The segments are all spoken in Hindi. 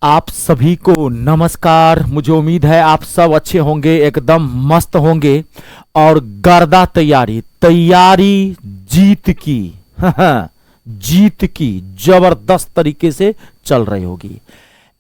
आप सभी को नमस्कार। मुझे उम्मीद है आप सब अच्छे होंगे, एकदम मस्त होंगे और गर्दा तैयारी तैयारी जीत की जीत की जबरदस्त तरीके से चल रही होगी।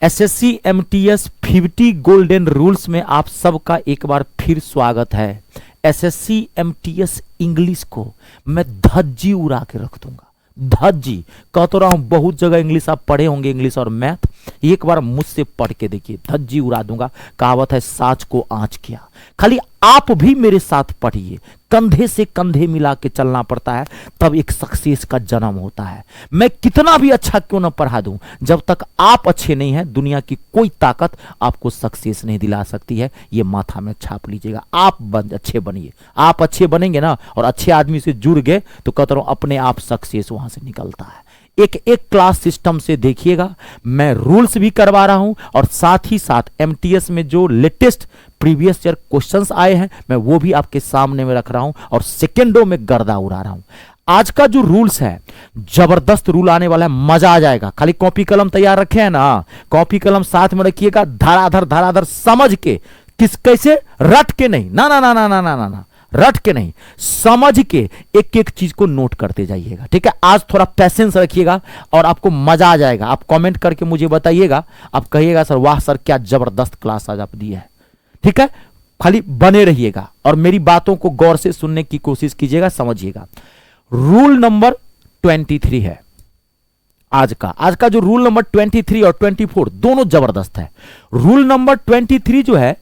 एसएससी एमटीएस 50 गोल्डन रूल्स में आप सबका एक बार फिर स्वागत है। एसएससी एमटीएस इंग्लिश को मैं धज्जी उड़ा के रख दूंगा। धज्जी कह तो रहा हूं, बहुत जगह इंग्लिश आप पढ़े होंगे, इंग्लिश और मैथ। एक बार मुझसे पढ़ के देखिए, धज्जी उड़ा दूंगा। कहावत है साच को आंच किया। खाली आप भी मेरे साथ पढ़िए, कंधे से कंधे मिला के चलना पड़ता है, तब एक सक्सेस का जन्म होता है। मैं कितना भी अच्छा क्यों ना पढ़ा दूं, जब तक आप अच्छे नहीं हैं दुनिया की कोई ताकत आपको सक्सेस नहीं दिला सकती है। ये माथा में छाप लीजिएगा। आप अच्छे बनिए, आप अच्छे बनेंगे ना और अच्छे आदमी से जुड़ गए तो कहता हूं अपने आप सक्सेस वहां से निकलता है। एक एक क्लास सिस्टम से देखिएगा, मैं रूल्स भी करवा रहा हूं और साथ ही साथ एमटीएस में जो लेटेस्ट प्रीवियस ईयर क्वेश्चंस आए हैं मैं वो भी आपके सामने में रख रहा हूं और सेकेंडों में गर्दा उड़ा रहा हूं। आज का जो रूल्स है जबरदस्त रूल आने वाला है, मजा आ जाएगा। खाली कॉपी कलम तैयार रखे हैं ना, कॉपी कलम साथ में रखिएगा, धराधर समझ के, किस कैसे रट के नहीं, ना ना ना ना ना ना ना ना, रट के नहीं, समझ के एक एक चीज को नोट करते जाइएगा। ठीक है, आज थोड़ा पैसेंस रखिएगा और आपको मजा आ जाएगा। आप कमेंट करके मुझे बताइएगा, आप कहिएगा सर वाह सर क्या जबरदस्त क्लास आज आप दी है। ठीक है, खाली बने रहिएगा और मेरी बातों को गौर से सुनने की कोशिश कीजिएगा, समझिएगा। रूल नंबर 23 है आज का जो रूल नंबर 23 और 24 दोनों जबरदस्त है। रूल नंबर 23 जो है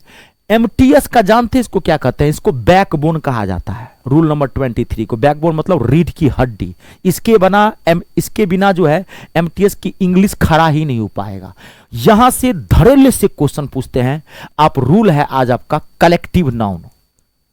एमटीएस का, जानते हैं इसको क्या कहते हैं? इसको बैकबोन कहा जाता है। रूल नंबर 23 को बैकबोन मतलब रीढ़ की हड्डी। इसके बिना जो है एमटीएस की इंग्लिश खड़ा ही नहीं हो पाएगा। यहां से धड़ल्ले से क्वेश्चन पूछते हैं आप। रूल है आज आपका कलेक्टिव नाउन।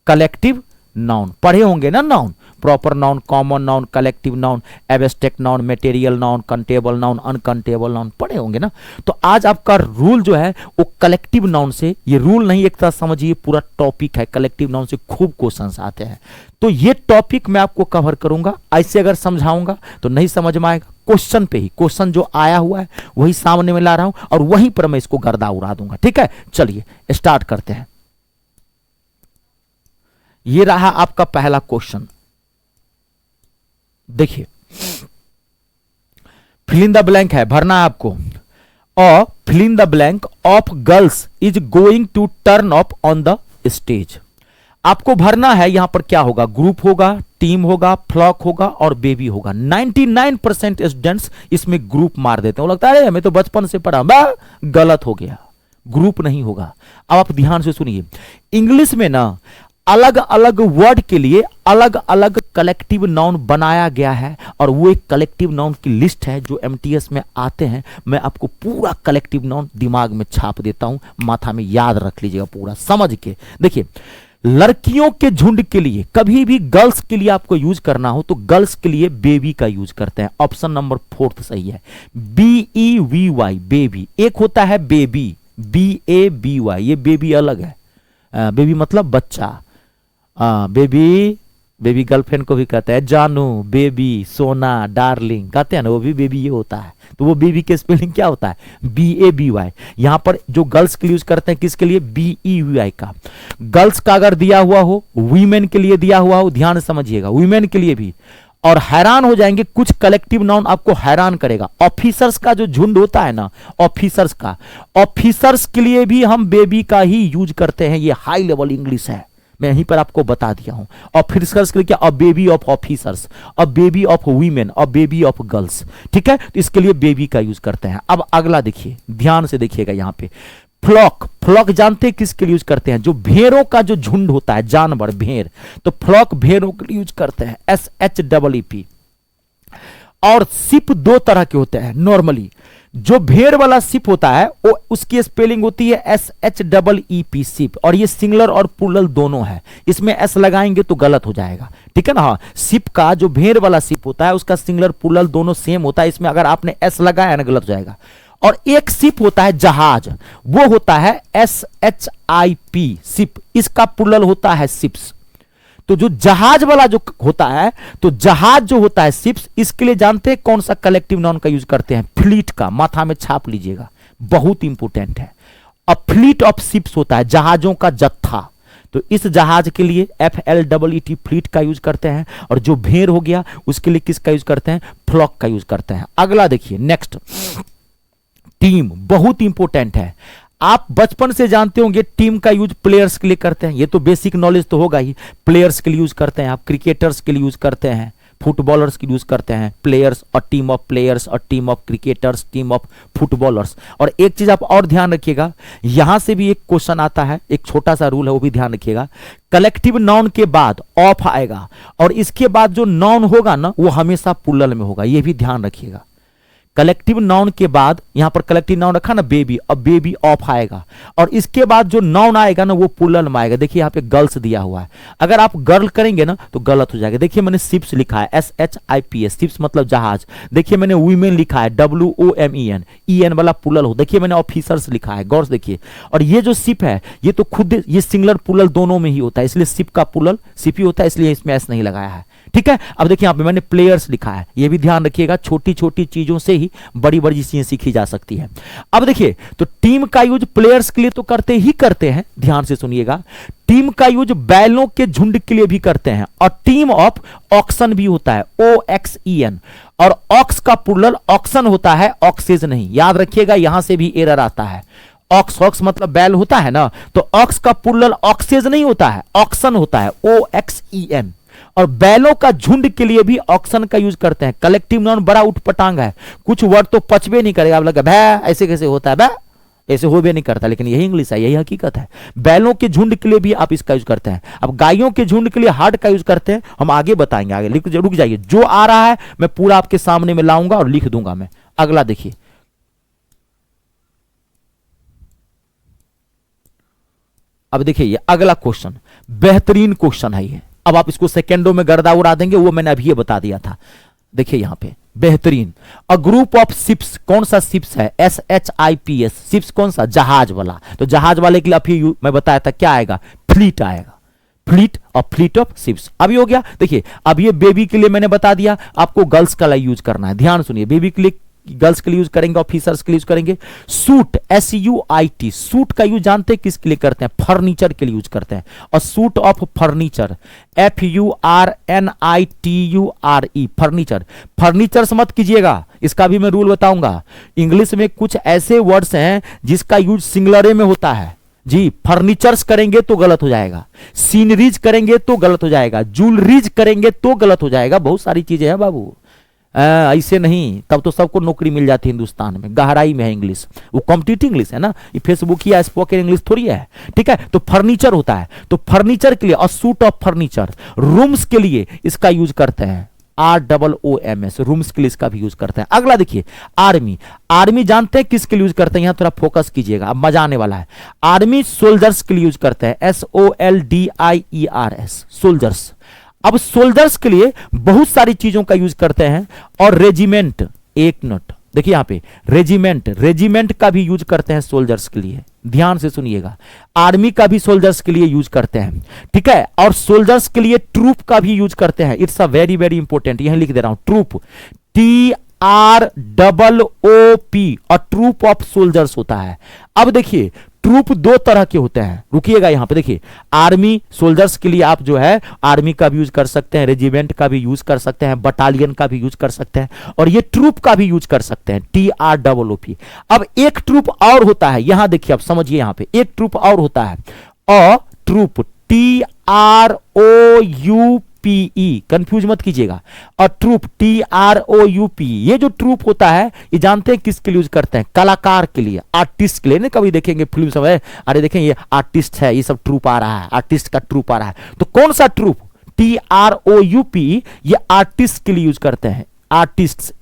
कलेक्टिव नाउन पढ़े होंगे ना, noun, proper noun, common noun, collective noun, abstract noun, material noun, countable noun, uncountable noun पढ़े होंगे ना। तो आज आपका रूल जो है वो कलेक्टिव नाउन से, ये रूल नहीं एक तरह समझिए पूरा टॉपिक है। कलेक्टिव नाउन से खूब क्वेश्चंस आते हैं, तो ये टॉपिक मैं आपको कवर करूंगा। ऐसे अगर समझाऊंगा तो नहीं समझ में आएगा। क्वेश्चन पे ही, क्वेश्चन जो आया हुआ है वही सामने में ला रहा हूं और वहीं पर मैं इसको गर्दा उड़ा दूंगा। ठीक है, चलिए स्टार्ट करते हैं। ये रहा आपका पहला क्वेश्चन, देखिए फिल इन द ब्लैंक है, भरना है आपको। और fill in the blank of girls is going to turn up on the stage. आपको भरना है यहां पर क्या होगा, ग्रुप होगा, टीम होगा, फ्लॉक होगा और बेबी होगा। 99% स्टूडेंट्स इसमें ग्रुप मार देते हैं। वो लगता है मैं तो बचपन से पढ़ा, गलत हो गया, ग्रुप नहीं होगा। अब आप ध्यान से सुनिए, इंग्लिश में ना अलग अलग वर्ड के लिए अलग अलग कलेक्टिव नाउन बनाया गया है और वो एक कलेक्टिव नाउन की लिस्ट है जो एमटीएस में आते हैं। मैं आपको पूरा कलेक्टिव नाउन दिमाग में छाप देता हूं, माथा में याद रख लीजिएगा पूरा समझ के। देखिए, लड़कियों के झुंड के लिए कभी भी गर्ल्स के लिए आपको यूज करना हो तो गर्ल्स के लिए बेबी का यूज करते हैं। ऑप्शन नंबर 4 सही है, BEVY बेबी। एक होता है बेबी, BABY, ये बेबी अलग है। बेबी मतलब बच्चा। बेबी गर्लफ्रेंड को भी कहते हैं, जानू, बेबी, सोना, डार्लिंग कहते हैं ना, वो भी बेबी ये होता है। तो वो बेबी के स्पेलिंग क्या होता है, BABY। यहां पर जो गर्ल्स के लिए यूज करते हैं किसके लिए, BEVY का। गर्ल्स का अगर दिया हुआ हो, वीमेन के लिए दिया हुआ हो, ध्यान समझिएगा, वीमेन के लिए भी। और हैरान हो जाएंगे, कुछ कलेक्टिव नाउन आपको हैरान करेगा। ऑफिसर्स का जो झुंड होता है ना, ऑफिसर्स के लिए भी हम बेबी का ही यूज करते हैं। ये हाई लेवल इंग्लिश है, मैं यहीं पर आपको बता दिया हूं। ऑफिसर्स के लिए क्या, a baby of officers, a baby of women, a baby of girls. ठीक है, तो इसके लिए बेबी का यूज करते हैं। अब अगला देखिए, ध्यान से देखिएगा यहां पे, फ्लॉक जानते हैं किसके लिए यूज करते हैं, जो भेड़ों का जो झुंड होता है, जानवर, भेड़, तो फ्लॉक भेड़ों के लिए यूज करते हैं, SHEEP। और सिप दो तरह के होते हैं नॉर्मली। जो भेड़ वाला सिप होता है वो उसकी स्पेलिंग होती है SHEEP, सिप। और ये सिंगुलर और प्लूरल दोनों है, इसमें एस लगाएंगे तो गलत हो जाएगा। ठीक है ना, हाँ, सिप का जो भेड़ वाला सिप होता है उसका सिंगुलर प्लूरल दोनों सेम होता है, इसमें अगर आपने एस लगाया ना गलत हो जाएगा। और एक सिप होता है जहाज, वो होता है SHIP, सिप, इसका प्लूरल होता है सिप्स। तो जो जहाज वाला जो होता है, तो जहाज जो होता है शिप्स, इसके लिए जानते हैं कौन सा कलेक्टिव नाउन का यूज करते हैं, फ्लीट का। माथा में छाप लीजिएगा, बहुत इंपॉर्टेंट है। अ फ्लीट ऑफ शिप्स होता है, जहाजों का जत्था। तो इस जहाज के लिए FLEET फ्लीट का यूज करते हैं, और जो भेड़ हो गया उसके लिए किसका यूज करते हैं, फ्लॉक का यूज करते हैं। अगला देखिए नेक्स्ट, टीम बहुत इंपॉर्टेंट है। आप बचपन से जानते होंगे टीम का यूज प्लेयर्स के लिए करते हैं, ये तो बेसिक नॉलेज तो होगा ही। प्लेयर्स के लिए यूज करते हैं, आप क्रिकेटर्स के लिए यूज करते हैं, फुटबॉलर्स की यूज करते हैं, प्लेयर्स और टीम ऑफ प्लेयर्स और team of cricketers, team of footballers. और एक चीज आप और ध्यान रखिएगा, यहां से भी एक क्वेश्चन आता है, एक छोटा सा रूल है वो भी ध्यान रखिएगा। कलेक्टिव नाउन के बाद ऑफ आएगा, और इसके बाद जो नाउन होगा ना वो हमेशा प्लूरल में होगा, ये भी ध्यान रखिएगा। कलेक्टिव नाउन के बाद, यहां पर कलेक्टिव नाउन रखा ना बेबी, अब बेबी ऑफ आएगा, और इसके बाद जो नाउन आएगा ना वो प्लूरल में आएगा। देखिए यहां पे गर्ल्स दिया हुआ है, अगर आप गर्ल करेंगे ना तो गलत हो जाएगा। देखिए मैंने शिप्स लिखा है SHIPS, शिप्स मतलब जहाज। देखिए मैंने वुमेन लिखा है WOMEN, EN वाला प्लूरल हो। देखिए मैंने ऑफिसर्स लिखा है, गौर से देखिए। और ये जो शिप है ये तो खुद ये सिंगुलर प्लूरल दोनों में ही होता है, इसलिए शिप का प्लूरल शिप ही होता है, इसलिए इसमें एस नहीं लगाया है। ठीक है, अब देखिए यहां पे मैंने प्लेयर्स लिखा है, ये भी ध्यान रखिएगा, छोटी छोटी चीजों से ही बड़ी बड़ी चीजें सीखी जा सकती है। अब देखिए तो टीम का यूज प्लेयर्स के लिए तो करते ही करते हैं, ध्यान से सुनिएगा। टीम का यूज बैलों के झुंड के लिए भी करते हैं, और टीम ऑफ ऑक्सन भी होता है, OXEN। और ऑक्स का प्लूरल ऑक्सन होता है, ऑक्सेज नहीं, याद रखिएगा, यहां से भी एरर आता है। ऑक्स, ऑक्स मतलब बैल होता है ना, तो ऑक्स का प्लूरल ऑक्सेज नहीं होता है, ऑक्सन होता है, OXEN। और बैलों का झुंड के लिए भी ऑक्सन का यूज करते हैं। कलेक्टिव नाउन बड़ा उठपटांग है, कुछ वर्ड तो पचबे नहीं करेगा, आप लगा भै ऐसे कैसे होता है, भै ऐसे हो भी नहीं करता, लेकिन यही इंग्लिश है, यही हकीकत है। बैलों के झुंड के लिए भी आप इसका यूज करते हैं। अब गायों के झुंड के लिए हार्ड का यूज करते हैं, हम आगे बताएंगे, आगे रुक जाइए, जो आ रहा है मैं पूरा आपके सामने में लाऊंगा और लिख दूंगा मैं। अगला देखिए, अब देखिए ये अगला क्वेश्चन बेहतरीन क्वेश्चन है ये। अब आप इसको सेकेंडों में गर्दा उड़ा देंगे, वो मैंने अभी ये बता दिया था। देखिए यहां पे बेहतरीन, अ ग्रुप ऑफ शिप्स, कौन सा शिप्स है, SHIPS, शिप्स कौन सा, जहाज वाला। तो जहाज वाले के लिए अभी मैं बताया था क्या आएगा, फ्लीट आएगा, फ्लीट और फ्लीट ऑफ शिप्स। अभी हो गया। देखिए अब ये बेबी के लिए मैंने बता दिया, आपको गर्ल्स का यूज करना है, ध्यान सुनिए। बेबी के लिए गर्ल्स के लिए यूज करेंगे, ऑफिसर्स के लिए यूज करेंगे। सूट, SUIT, सूट का यूज जानते हैं किसके लिए करते हैं, फर्नीचर के लिए यूज करते हैं। और suit of furniture, FURNITURE, furniture. Furniture मत कीजिएगा, इसका भी मैं रूल बताऊंगा। इंग्लिश में कुछ ऐसे वर्ड्स हैं जिसका यूज सिंगुलर में होता है जी। फर्नीचर्स करेंगे तो गलत हो जाएगा, सीनरीज करेंगे तो गलत हो जाएगा, ज्वेलरीज करेंगे तो गलत हो जाएगा, बहुत सारी चीजें हैं बाबू, ऐसे नहीं, तब तो सबको नौकरी मिल जाती है हिंदुस्तान में। गहराई में है इंग्लिश, वो कॉम्पिटिटिव इंग्लिश है ना, ये फेसबुक या स्पोकन इंग्लिश थोड़ी है। ठीक है, तो फर्नीचर होता है, तो फर्नीचर के लिए, और सूट ऑफ फर्नीचर। रूम्स के लिए इसका यूज करते हैं, ROOMS, रूम्स के लिए इसका भी यूज करते हैं। अगला देखिए आर्मी। आर्मी जानते हैं किसके लिए यूज करते हैं, यहां थोड़ा फोकस कीजिएगा, अब मजा आने वाला है। आर्मी सोल्जर्स के लिए यूज करते हैं, SOLDIERS, सोल्जर्स। अब सोल्जर्स के लिए बहुत सारी चीजों का यूज करते हैं। और रेजिमेंट, एक मिनट देखिए यहां पे, रेजिमेंट, रेजिमेंट का भी यूज करते हैं सोल्जर्स के लिए, ध्यान से सुनिएगा। आर्मी का भी सोल्जर्स के लिए यूज करते हैं, ठीक है। और सोल्जर्स के लिए ट्रूप का भी यूज करते हैं। It's a very very important, यहां लिख दे रहा हूं, ट्रूप, TROOP, और ट्रूप ऑफ सोल्जर्स होता है। अब देखिए ट्रूप दो तरह के होते हैं, रुकिएगा यहां पे देखिए। आर्मी सोल्जर्स के लिए आप जो है आर्मी का भी यूज कर सकते हैं, रेजिमेंट का भी यूज कर सकते हैं, बटालियन का भी यूज कर सकते हैं, और ये ट्रूप का भी यूज कर सकते हैं, TROOP। अब एक ट्रूप और होता है, यहां देखिए, अब समझिए, यहां पे एक ट्रूप और होता है, और ट्रूप, TROUPE, कंफ्यूज मत कीजिएगा। और ट्रूप, TROUP, ये जो ट्रूप होता है ये जानते हैं किसके लिए यूज करते हैं, कलाकार के लिए, आर्टिस्ट के लिए। नहीं कभी देखेंगे फिल्म सब है, अरे देखें ये आर्टिस्ट है, ये सब ट्रूप आ रहा है, आर्टिस्ट का ट्रूप आ रहा है। तो कौन सा ट्रूप, TROUP, ये आर्टिस्ट के लिए यूज करते हैं, आर्टिस्ट,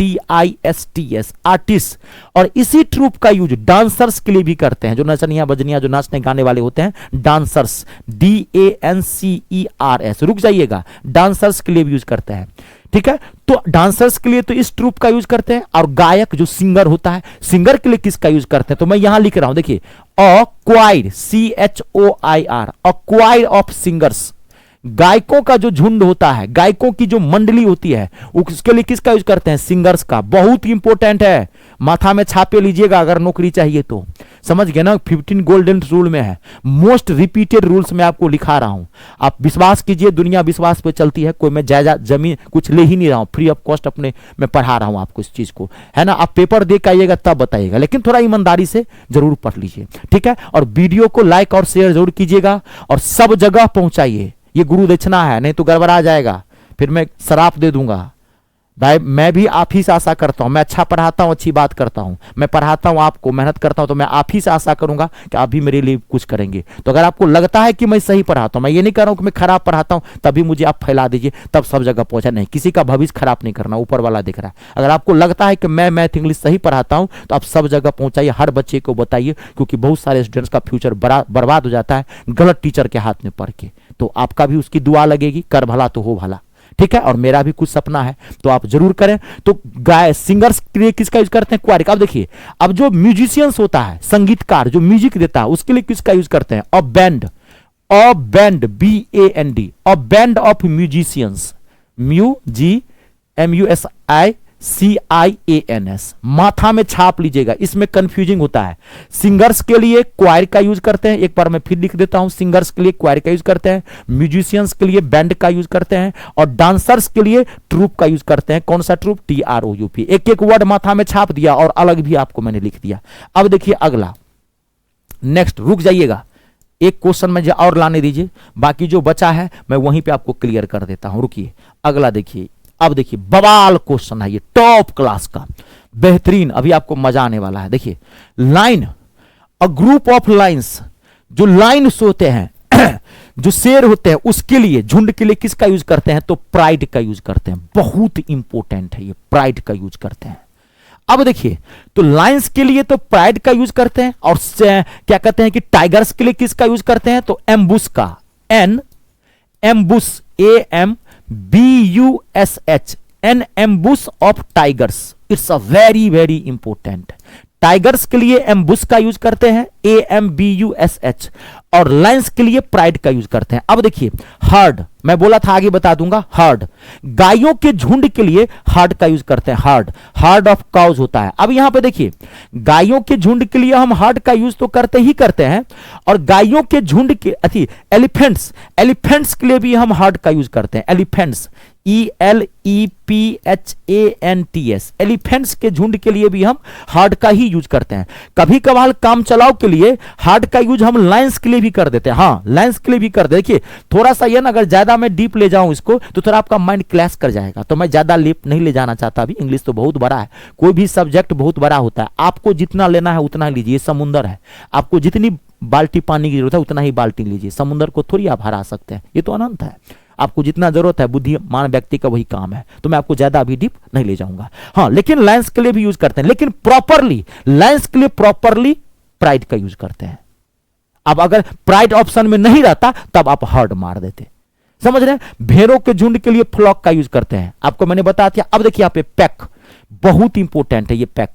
ARTISTS, आर्टिस्ट। और इसी ट्रूप का यूज डांसर्स के लिए भी करते हैं, जो नचनिया बजनिया, जो नाचने गाने वाले होते हैं, डांसर्स, DANCERS, रुक जाइएगा, डांसर्स के लिए भी यूज करते हैं, ठीक है। तो डांसर्स के लिए तो इस ट्रूप का यूज करते हैं। और गायक जो सिंगर होता है, सिंगर के लिए किसका यूज करते हैं, तो मैं यहां लिख रहा हूं, देखिए, a choir, CHOIR, a choir of singers, गायकों का जो झुंड होता है, गायकों की जो मंडली होती है, उसके लिए किसका यूज करते हैं? सिंगर्स का। बहुत इंपॉर्टेंट है, माथा में छापे लीजिएगा अगर नौकरी चाहिए तो। समझ गए ना? 15 गोल्डन रूल में है, मोस्ट रिपीटेड रूल्स में आपको लिखा रहा हूं। आप विश्वास कीजिए, दुनिया विश्वास पे चलती है। कोई मैं जायदाद जमीन कुछ ले ही नहीं रहा हूं, फ्री ऑफ कॉस्ट अपने मैं पढ़ा रहा हूं आपको इस चीज को, है ना? आप पेपर दे के आइएगा तब बताइएगा, लेकिन थोड़ा ईमानदारी से जरूर पढ़ लीजिए, ठीक है? और वीडियो को लाइक और शेयर जरूर कीजिएगा और सब जगह पहुंचाइए। ये गुरु दक्षिणा है, नहीं तो गड़बड़ा जाएगा, फिर मैं शराप दे दूंगा। भाई मैं भी आप ही से आशा करता हूं, मैं अच्छा पढ़ाता हूं, अच्छी बात करता हूं, मैं पढ़ाता हूं आपको, मेहनत करता हूं, तो मैं आप ही से आशा करूंगा कि आप भी मेरे लिए कुछ करेंगे। तो अगर आपको लगता है कि मैं सही पढ़ाता हूं, मैं ये नहीं कह रहा हूं कि मैं खराब पढ़ाता हूं, तभी मुझे आप फैला दीजिए, तब सब जगह पहुंचा। नहीं, किसी का भविष्य खराब नहीं करना, ऊपर वाला दिख रहा है। अगर आपको लगता है कि मैं मैथ इंग्लिश सही पढ़ाता हूं, तो आप सब जगह पहुंचाइए, हर बच्चे को बताइए, क्योंकि बहुत सारे स्टूडेंट्स का फ्यूचर बर्बाद हो जाता है गलत टीचर के हाथ में पढ़ के। तो आपका भी उसकी दुआ लगेगी, कर भला तो हो भला, ठीक है? और मेरा भी कुछ सपना है, तो आप जरूर करें। तो गाय सिंगर्स के लिए किसका यूज करते हैं? क्वायर का। अब देखिए, अब जो म्यूजिशियंस होता है, संगीतकार जो म्यूजिक देता है, उसके लिए किसका यूज करते हैं? A band, a band, BAND, a band of musicians, MUSICIANS। माथा में छाप लीजिएगा, इसमें कंफ्यूजिंग होता है। सिंगर्स के लिए क्वायर का यूज करते हैं, एक बार मैं फिर लिख देता हूं, सिंगर्स के लिए क्वायर का यूज करते हैं, म्यूजिशियंस के लिए बैंड का यूज करते हैं, और डांसर्स के लिए ट्रूप का यूज करते हैं। कौन सा ट्रूप? TROUP। एक एक वर्ड माथा में छाप दिया और अलग भी आपको मैंने लिख दिया। अब देखिए अगला, नेक्स्ट, रुक जाइएगा, एक क्वेश्चन मुझे और लाने दीजिए, बाकी जो बचा है मैं वहीं पे आपको क्लियर कर देता हूं। रुकिए, अगला देखिए। अब देखिए बवाल क्वेश्चन है ये, टॉप क्लास का, बेहतरीन, अभी आपको मजा आने वाला है। देखिए, line, a group of lines, जो लाइन्स होते हैं जो शेर होते हैं, उसके लिए, झुंड के लिए किसका यूज करते हैं? तो प्राइड का यूज करते हैं। बहुत इंपॉर्टेंट है ये, प्राइड का यूज करते हैं। अब देखिए, तो लाइंस के लिए तो प्राइड का यूज करते हैं, और क्या कहते हैं कि टाइगर्स के लिए किसका यूज करते हैं? तो एम्बुस का, ambush, AMBUSH, an ambush of tigers. It's a very very important. Tigers के लिए एम्बुस का यूज करते हैं, AMBUSH, और लाइंस के लिए प्राइड का यूज करते हैं। अब देखिए, हर्ड, मैं बोला था आगे बता दूंगा, हर्ड, गायों के झुंड के लिए हर्ड का यूज करते हैं, हर्ड ऑफ काउज होता है। अब यहां पे देखिए, गायों के झुंड के लिए हम हर्ड का यूज तो करते ही करते हैं, और गायों के झुंड के एलिफेंट्स के लिए भी हम हर्ड का यूज करते हैं, एलिफेंट्स, ELEPHANTS, एलिफेंट्स के झुंड के लिए भी हम हार्ड का ही यूज करते हैं। कभी कभार काम चलाओ के लिए हार्ड का यूज हम लाइंस के लिए भी कर देते हैं। हाँ, लाइंस के लिए भी कर दे। देखिए थोड़ा सा ये ना, अगर ज्यादा मैं डीप ले जाऊं इसको तो थोड़ा आपका माइंड क्लैश कर जाएगा, तो मैं ज्यादा डीप नहीं ले जाना चाहता। अभी इंग्लिश तो बहुत बड़ा है, कोई भी सब्जेक्ट बहुत बड़ा होता है, आपको जितना लेना है उतना लीजिए। ये समुंदर है, आपको जितनी बाल्टी पानी की जरूरत है उतना ही बाल्टी लीजिए। समुंदर को थोड़ी आप हरा सकते हैं, ये तो अनंत है। आपको जितना जरूरत है, बुद्धिमान व्यक्ति का वही काम है, तो मैं आपको ज्यादा अभी डीप नहीं ले जाऊंगा। हाँ, लेकिन लाइंस के लिए भी यूज करते हैं, लेकिन प्रॉपरली लाइंस के लिए प्रॉपरली प्राइड का यूज करते हैं। अब अगर प्राइड ऑप्शन में नहीं रहता तब आप हर्ड मार देते, समझ रहे हैं। भेड़ों के झुंड के लिए फ्लॉक का यूज करते हैं, आपको मैंने बता दिया। अब देखिए यहाँ पे पैक, बहुत इंपॉर्टेंट है ये पैक।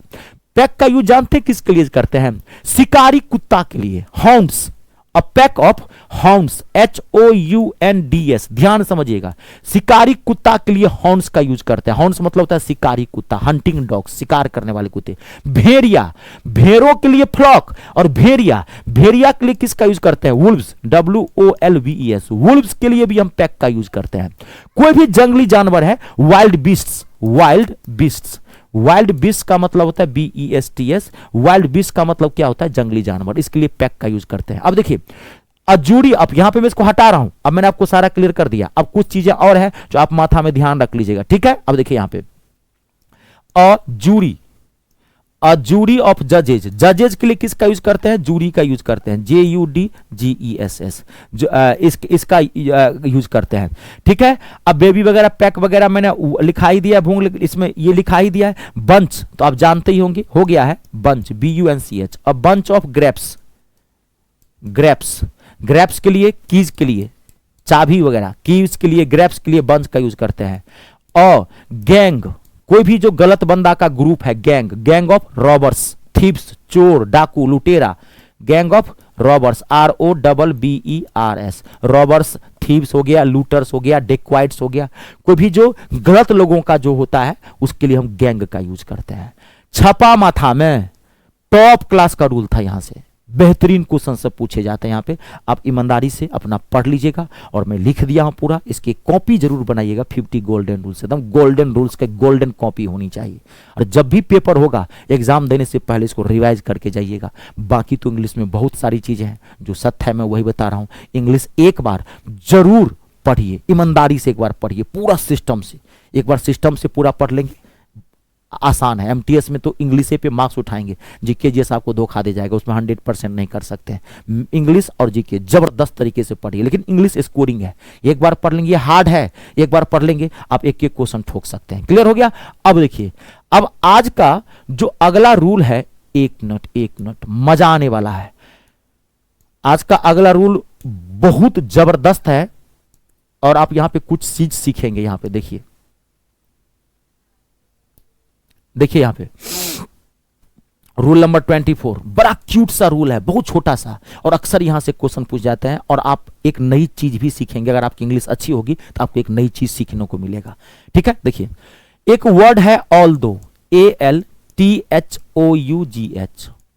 पैक का यूज जानते हैं किसके लिए करते हैं? शिकारी कुत्ता के लिए, hounds, a pack of hounds, HOUNDS, ध्यान समझिएगा। शिकारी कुत्ता के लिए हाउंड्स का यूज करते हैं। हाउंड्स मतलब होता है शिकारी कुत्ता, हंटिंग डॉग, शिकार करने वाले कुत्ते। भेड़िया, भेड़ों के लिए फ्लॉक, और भेड़िया के लिए किसका यूज करते हैं? वुल्व्स, WOLVES, वुल्व्स के लिए भी हम पैक का यूज करते हैं। कोई भी जंगली जानवर है, वाइल्ड बीस्ट्स, वाइल्ड बीस्ट का मतलब होता है BESTS, वाइल्ड बीस्ट का मतलब क्या होता है? जंगली जानवर, इसके लिए पैक का यूज करते हैं। अब देखिए अजूड़ी, अब यहां पे मैं इसको हटा रहा हूं, अब मैंने आपको सारा क्लियर कर दिया। अब कुछ चीजें और है जो आप माथा में ध्यान रख लीजिएगा, ठीक है। अब देखिए यहां पे जूरी ऑफ जजेज, जजेज के लिए किसका यूज करते हैं? जूरी का यूज करते हैं, JUDGESS, इसका यूज करते हैं, ठीक है। अब बेबी वगैरह, पैक वगैरह मैंने लिखा ही दिया है, इसमें ये लिखा ही दिया है। बंच तो आप जानते ही होंगे, हो गया है बंच, BUNCH। अब बंच ऑफ ग्रेप्स के लिए, कीज के लिए, चाबी वगैरह, कीज के लिए, ग्रेप्स के लिए बंच का यूज करते हैं। और गैंग, कोई भी जो गलत बंदा का ग्रुप है, गैंग ऑफ रॉबर्स, थीव्स, चोर, डाकू, लुटेरा, gang of robbers, ROBBERS, robbers, thieves हो गया, लूटर्स हो गया, डेक्वाइट्स हो गया, कोई भी जो गलत लोगों का जो होता है उसके लिए हम गैंग का यूज करते हैं। छपा माथा में टॉप क्लास का रूल था, यहां से बेहतरीन क्वेश्चन सब पूछे जाते हैं यहाँ पे। आप ईमानदारी से अपना पढ़ लीजिएगा और मैं लिख दिया हूं पूरा, इसकी कॉपी जरूर बनाइएगा। 50 गोल्डन रूल्स, एकदम गोल्डन रूल्स का गोल्डन कॉपी होनी चाहिए। और जब भी पेपर होगा एग्जाम देने से पहले इसको रिवाइज करके जाइएगा। बाकी तो इंग्लिश में बहुत सारी चीजें हैं, जो सत्य है मैं वही बता रहा हूं। इंग्लिश एक बार जरूर पढ़िए, ईमानदारी से एक बार पढ़िए, पूरा सिस्टम से। एक बार सिस्टम से पूरा पढ़ लेंगे, आसान है। एमटीएस में तो इंग्लिश पे मार्क्स उठाएंगे, जीके जैसा आपको धोखा दे जाएगा, उसमें 100% नहीं कर सकते हैं। इंग्लिश और जीके जबरदस्त तरीके से पढ़िए, लेकिन इंग्लिश स्कोरिंग है, एक बार पढ़ लेंगे, हार्ड है, एक बार पढ़ लेंगे आप एक एक क्वेश्चन ठोक सकते हैं। क्लियर हो गया? अब देखिए, अब आज का जो अगला रूल है, एक मिनट मजा आने वाला है। आज का अगला रूल बहुत जबरदस्त है और आप यहां पे कुछ चीज सीखेंगे। यहां पे देखिए यहां पे रूल नंबर 24, बड़ा क्यूट सा रूल है, बहुत छोटा सा, और अक्सर यहां से क्वेश्चन पूछ जाते हैं। और आप एक नई चीज भी सीखेंगे, अगर आपकी इंग्लिश अच्छी होगी तो आपको एक नई चीज सीखने को मिलेगा। ठीक है, देखिए एक वर्ड है ऑल्दो, ALTHOUGH,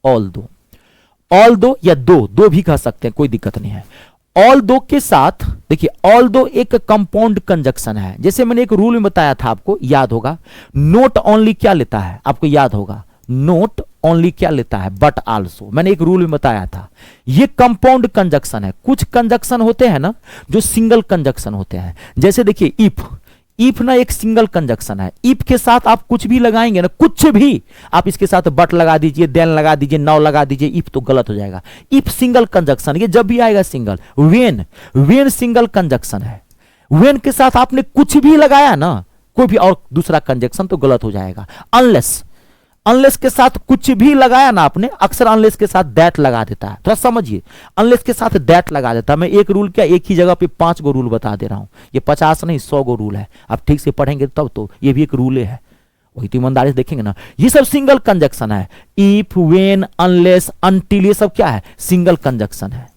ऑल्दो। ऑल्दो या दो भी कह सकते हैं, कोई दिक्कत नहीं है। ऑल्दो के साथ देखिए, ऑल्दो एक कंपाउंड कंजक्शन है। जैसे मैंने एक रूल में बताया था, आपको याद होगा, नोट ओनली क्या लेता है, आपको याद होगा, नोट ओनली क्या लेता है, बट आल्सो। मैंने एक रूल में बताया था, ये कंपाउंड कंजक्शन है। कुछ कंजक्शन होते हैं ना जो सिंगल कंजक्शन होते हैं, जैसे देखिए इफ ना एक सिंगल कंजक्शन है। इफ के साथ आप कुछ भी लगाएंगे ना, कुछ भी आप इसके साथ बट लगा दीजिए, देन लगा दीजिए, नाउ लगा दीजिए, इफ तो गलत हो जाएगा। इफ सिंगल कंजक्शन, ये जब भी आएगा सिंगल। वेन सिंगल कंजक्शन है, वेन के साथ आपने कुछ भी लगाया ना, कोई भी और दूसरा कंजक्शन, तो गलत हो जाएगा। अनलेस के साथ कुछ भी लगाया ना आपने, अक्सर अनलेस के साथ दैट लगा देता है, थोड़ा समझिए। अनलेस के साथ दैट लगा देता है। मैं एक रूल क्या, एक ही जगह पे 5 गो रूल बता दे रहा हूं, ये 50 नहीं 100 गो रूल है। आप ठीक से पढ़ेंगे तब तो ये भी एक रूल है, वही तो ईमानदारी से देखेंगे ना। ये सब सिंगल कंजक्शन है, इफ, वेन, अनलेस, अनटिल, ये सब क्या है, सिंगल कंजक्शन है,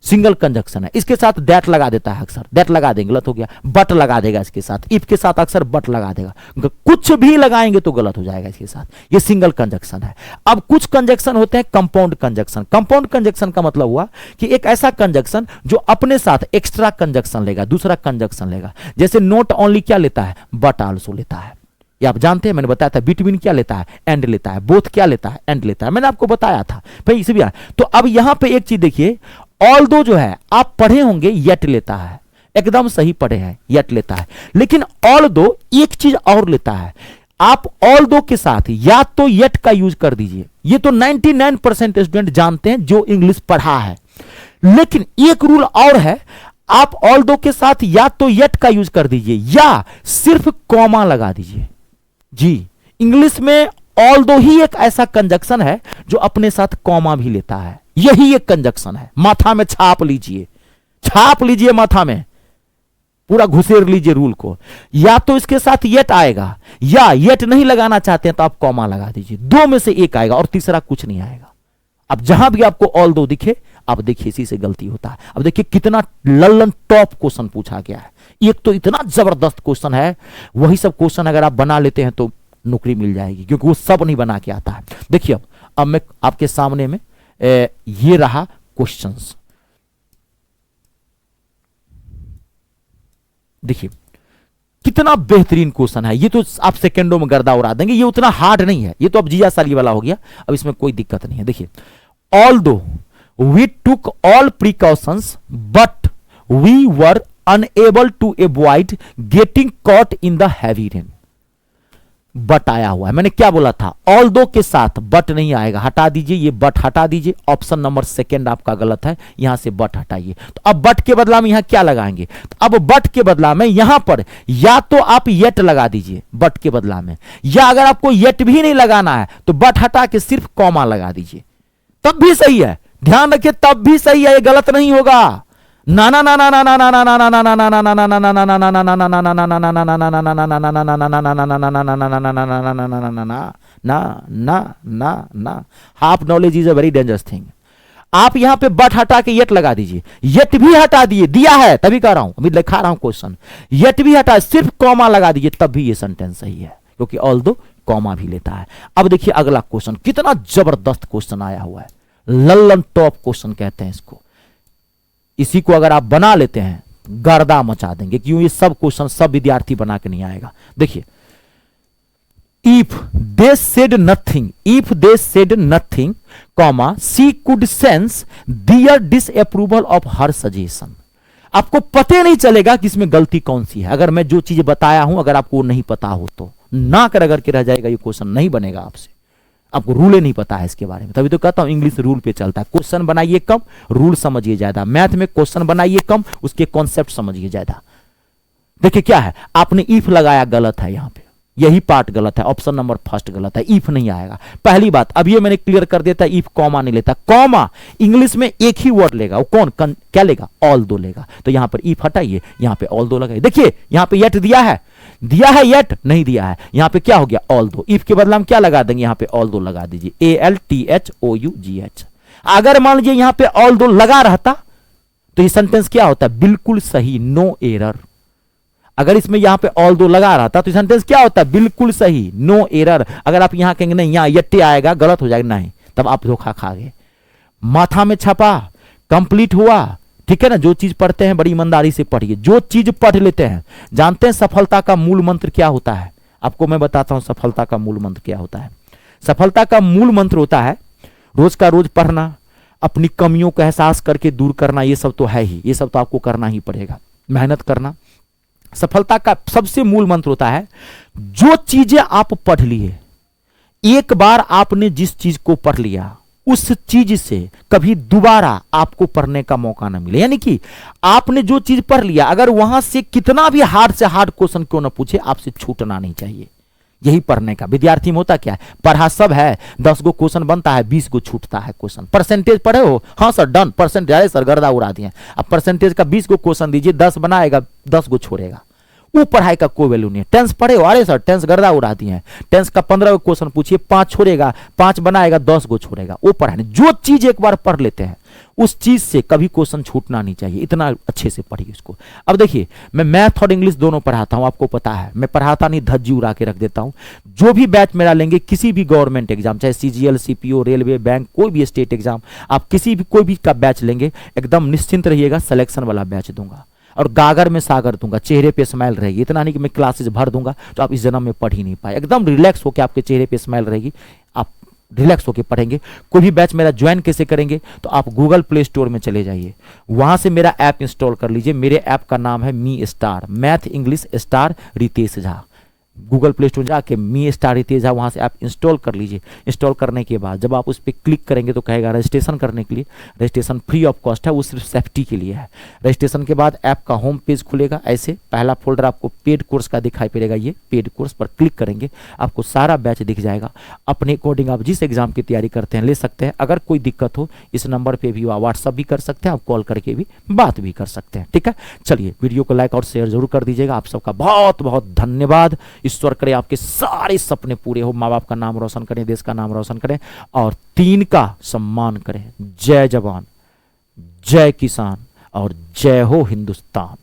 सिंगल कंजक्शन है। इसके साथ दैट लगा देता है, अक्सर दैट लगा देंगे, गलत हो गया, बट लगा देगा इसके साथ। इफ के साथ अक्सर बट लगा देगा, कुछ भी लगाएंगे तो गलत हो जाएगा इसके साथ। ये सिंगल कंजक्शन है। अब कुछ कंजक्शन होते हैं कंपाउंड कंजक्शन। कंपाउंड कंजक्शन का मतलब हुआ कि एक ऐसा कंजक्शन जो अपने साथ एक्स्ट्रा कंजक्शन लेगा, दूसरा कंजक्शन लेगा। जैसे नोट ओनली क्या लेता है, बट आल्सो लेता है, ये आप जानते हैं, मैंने बताया था। बिटवीन क्या लेता है, एंड लेता है। बोथ क्या लेता है, एंड लेता है, मैंने आपको बताया था भाई, इसे भी। तो अब यहां पे एक चीज देखिए, ऑल्दो जो है आप पढ़े होंगे, येट लेता है, एकदम सही पढ़े हैं, येट लेता है। लेकिन ऑल्दो एक चीज और लेता है, आप ऑल्दो के साथ या तो येट का यूज कर दीजिए। ये तो 99% स्टूडेंट जानते हैं जो इंग्लिश पढ़ा है। लेकिन एक रूल और है, आप ऑल्दो के साथ या तो येट का यूज कर दीजिए या सिर्फ कॉमा लगा दीजिए। जी, इंग्लिश में ऑल्दो ही एक ऐसा कंजक्शन है जो अपने साथ कॉमा भी लेता है। यही एक कंजक्शन है, माथा में छाप लीजिए माथा में, पूरा घुसेर लीजिए रूल को। या तो इसके साथ येट आएगा, या येट नहीं लगाना चाहते हैं तो आप कॉमा लगा दीजिए। दो में से एक आएगा और तीसरा कुछ नहीं आएगा। अब जहां भी आपको ऑल्दो दिखे, आप देखिए इसी से गलती होता है। अब देखिए कितना लल्लन टॉप क्वेश्चन पूछा गया है। एक तो इतना जबरदस्त क्वेश्चन है, वही सब क्वेश्चन अगर आप बना लेते हैं तो नौकरी मिल जाएगी, क्योंकि वो सब नहीं बना के आता है। देखिए अब मैं आपके सामने में ये रहा क्वेश्चंस, देखिए कितना बेहतरीन क्वेश्चन है। ये तो आप सेकंडों में गर्दा उड़ा देंगे, ये उतना हार्ड नहीं है, ये तो अब जिया साली वाला हो गया, अब इसमें कोई दिक्कत नहीं है। देखिए, although we took all precautions but we were unable to avoid getting caught in the heavy rain. But आया हुआ है, मैंने क्या बोला था, ऑल्दो के साथ बट नहीं आएगा, हटा दीजिए, ये बट हटा दीजिए। ऑप्शन नंबर सेकंड आपका गलत है, यहां से बट हटाइए। तो अब बट के बदला में यहां क्या लगाएंगे, तो अब बट के बदला में यहां पर या तो आप येट लगा दीजिए बट के बदला में, या अगर आपको येट भी नहीं लगाना है तो बट हटा के सिर्फ कॉमा लगा दीजिए, तब भी सही है। ध्यान रखिए, तब भी सही है, ये गलत नहीं होगा। ना ना ना ना ना ना ना ना ना ना ना ना ना ना ना ना ना ना ना, half knowledge is a very dangerous thing. आप यहां पे बट हटा के येट लगा दीजिए, येट भी हटा दिए, दिया है तभी कह रहा हूं, अभी लिखा रहा हूं क्वेश्चन, येट भी हटा सिर्फ कॉमा लगा दीजिए तब भी ये सेंटेंस सही है, क्योंकि ऑल दो कॉमा भी लेता है। अब देखिए अगला क्वेश्चन, कितना जबरदस्त क्वेश्चन आया हुआ है, लल्लन टॉप क्वेश्चन कहते हैं इसको। इसी को अगर आप बना लेते हैं गर्दा मचा देंगे, क्यों ये सब क्वेश्चन सब विद्यार्थी बना के नहीं आएगा। देखिए, if they said nothing, comma, she could sense their disapproval of her suggestion। आपको पता नहीं चलेगा कि इसमें गलती कौन सी है, अगर मैं जो चीज बताया हूं अगर आपको नहीं पता हो तो, ना कर अगर के रह जाएगा, ये क्वेश्चन नहीं बनेगा आपसे, आपको रूल नहीं पता है इसके बारे में। तभी तो कहता हूं इंग्लिश रूल पे चलता है, क्वेश्चन बनाइए कम, रूल समझिए ज्यादा। मैथ में क्वेश्चन बनाइए कम, उसके कॉन्सेप्ट समझिए ज्यादा। देखिए क्या है, आपने इफ लगाया, गलत है, यहां पे यही पार्ट गलत है, ऑप्शन नंबर फर्स्ट गलत है, इफ नहीं आएगा पहली बात। अब ये मैंने क्लियर कर देता, इफ कॉमा नहीं लेता, कॉमा इंग्लिश में एक ही वर्ड लेगा, वो कौन क्या लेगा, ऑल दो लेगा। तो यहां पर इफ हटाइए, यहां पे ऑल दो लगाइए। देखिए यहां पे येट दिया है येट नहीं दिया है, यहां पे क्या हो गया, ऑल दो। इफ के बदले हम क्या लगा देंगे, यहां पे ऑल दो लगा दीजिए, ALTHOUGH। अगर मान लीजिए यहां पे ऑल दो लगा रहता तो ये सेंटेंस क्या होता है, बिल्कुल सही, नो एरर। अगर इसमें यहां पे ऑल दो लगा रहा था तो सेंटेंस क्या होता है, बिल्कुल सही, नो एरर। अगर आप यहां कहेंगे नहीं यहां यट्टे आएगा, गलत हो जाएगा, नहीं, तब आप धोखा खा गए। माथा में छपा, कंप्लीट हुआ, ठीक है ना। जो चीज पढ़ते हैं बड़ी ईमानदारी से पढ़िए, जो चीज पढ़ लेते हैं। जानते हैं सफलता का मूल मंत्र क्या होता है, आपको मैं बताता हूं सफलता का मूल मंत्र क्या होता है। सफलता का मूल मंत्र होता है रोज का रोज पढ़ना, अपनी कमियों का एहसास करके दूर करना, ये सब तो है ही, ये सब तो आपको करना ही पड़ेगा, मेहनत करना। सफलता का सबसे मूल मंत्र होता है जो चीजें आप पढ़ लिए, एक बार आपने जिस चीज को पढ़ लिया उस चीज से कभी दोबारा आपको पढ़ने का मौका ना मिले। यानी कि आपने जो चीज पढ़ लिया, अगर वहां से कितना भी हार्ड से हार्ड क्वेश्चन क्यों ना पूछे, आपसे छूटना नहीं चाहिए। यही पढ़ने का विद्यार्थी में होता क्या है, पढ़ा सब है, 10 गो क्वेश्चन बनता है, 20 गो छूटता है क्वेश्चन। परसेंटेज पढ़े हो, हाँ सर डन, परसेंटेज, अरे सर गर्दा उड़ा दिए। अब परसेंटेज का 20 गो क्वेश्चन दीजिए, 10 बनाएगा, 10 गो छोड़ेगा, वो पढ़ाई का कोई वैल्यू नहीं है। टेंस पढ़े हो, अरे सर टेंस गर्दा उड़ा दिए हैं, टेंस का 15 गो क्वेश्चन पूछिए, 5 छोड़ेगा, 5 बनाएगा, 10 गो छोड़ेगा, वो पढ़ाई नहीं। जो चीज एक बार पढ़ लेते हैं उस चीज से कभी क्वेश्चन छूटना नहीं चाहिए, इतना अच्छे से पढ़िए उसको। अब देखिए मैं मैथ और इंग्लिश दोनों पढ़ाता हूं, आपको पता है, मैं पढ़ाता नहीं धज्जी उड़ा के रख देता हूं। जो भी बैच मेरा लेंगे, किसी भी गवर्नमेंट एग्जाम, चाहे CGL, CPO, रेलवे, बैंक, कोई भी स्टेट एग्जाम, आप किसी भी कोई भी का बैच लेंगे, एकदम निश्चिंत रहिएगा, सिलेक्शन वाला बैच दूंगा और गागर में सागर दूंगा, चेहरे पे स्माइल रहेगी। इतना नहीं कि मैं क्लासेस भर दूंगा तो आप इस जन्म में पढ़ ही नहीं पाए, एकदम रिलैक्स होकर आपके चेहरे पे स्माइल रहेगी, आप रिलैक्स होकर पढ़ेंगे। कोई भी बैच मेरा ज्वाइन कैसे करेंगे, तो आप गूगल प्ले स्टोर में चले जाइए, वहां से मेरा ऐप इंस्टॉल कर लीजिए। मेरे ऐप का नाम है me star, math English star Ritesh Jha. Google Play Store जाके मी स्टार रितेश झा, वहां से ऐप इंस्टॉल कर लीजिए। इंस्टॉल करने के बाद जब आप उस पर क्लिक करेंगे तो कहेगा रजिस्ट्रेशन करने के लिए, रजिस्ट्रेशन फ्री ऑफ कॉस्ट है, वो सिर्फ सेफ्टी के लिए है। रजिस्ट्रेशन के बाद ऐप का होम पेज खुलेगा, ऐसे पहला फोल्डर आपको पेड कोर्स का दिखाई पड़ेगा, ये पेड कोर्स पर क्लिक करेंगे, आपको सारा बैच दिख जाएगा। अपने अकॉर्डिंग आप जिस एग्जाम की तैयारी करते हैं ले सकते हैं। अगर कोई दिक्कत हो इस नंबर पर भी व्हाट्सअप भी कर सकते हैं, आप कॉल करके भी बात भी कर सकते हैं, ठीक है। चलिए वीडियो को लाइक और शेयर जरूर कर दीजिएगा। आप सबका बहुत बहुत धन्यवाद। ईश्वर करे आपके सारे सपने पूरे हो, माँ बाप का नाम रोशन करें, देश का नाम रोशन करें और 3 का सम्मान करें। जय जवान, जय किसान और जय हो हिंदुस्तान।